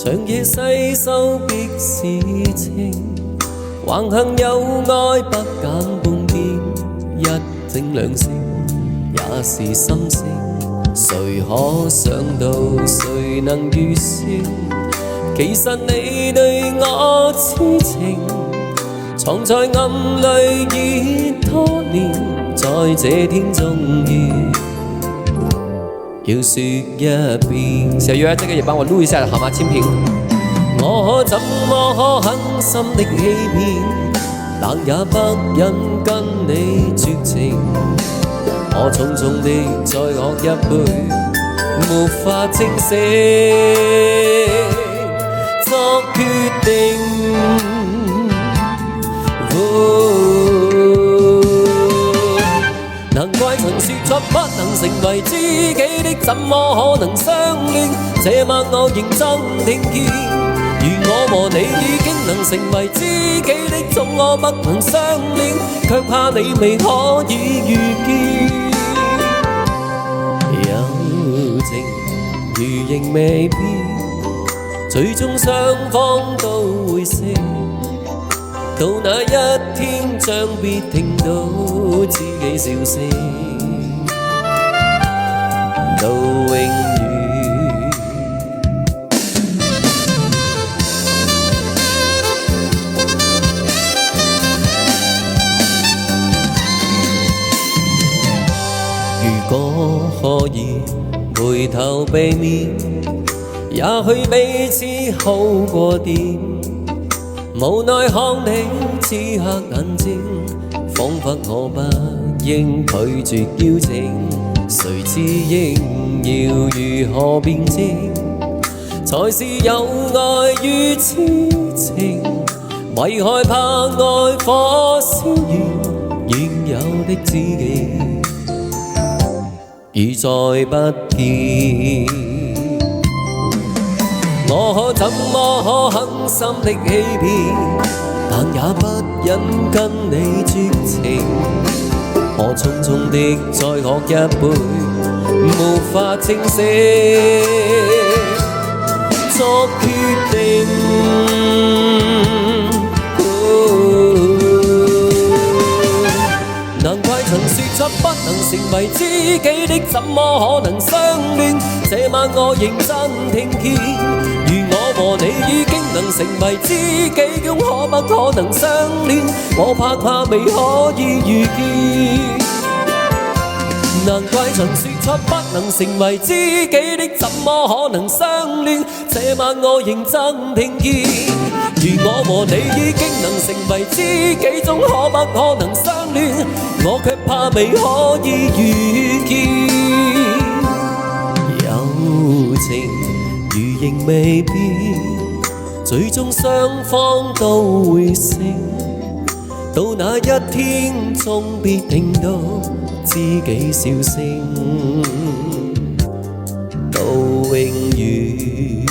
長夜細收極是情，橫行有愛不減半點，一整兩聲也是心聲。誰可想到誰能預算，其實你對我痴情，藏在暗裏已多年，在這天終於要說一遍。小月，這個也幫我錄一下好嗎？清平。我怎麼可狠心的欺騙，冷也不忍跟你絕情。我重重地再喝一杯，沒法清醒，作決定。難怪曾說出不能成為知己的，怎麼可能相戀？這晚我認真聽見，如我和你已經能成為知己的，怎麼不能相戀？卻怕你未可以預見。友情如仍未變，最終雙方都會死。到那一天將必聽到知己笑聲，到永遠。如果可以回頭避免，也許彼此好過點。無奈看你此刻眼睛，彷彿我不應拒絕邀請，誰知應要如何辯證，才是有愛與痴情，為害怕愛火燒完現有的知己，已再不見。我怎麼可狠心的欺騙，但也不忍跟你絕情。我重重地再喝一杯，無法清醒，作決定。難怪曾說出不能成為知己的，怎麼可能相戀？這晚我認真聽見，如我和你已經能成為知己，咁可不可能相戀？我怕未可以預見。難怪曾說出不能成為知己的，怎麼可能相戀？這晚我認真聽見，如我和你已經能成為知己，總可不可能相戀？我卻怕未可以預見。友情如仍未變，最終雙方都會死。到那一天，終必聽到知己笑聲，到永遠。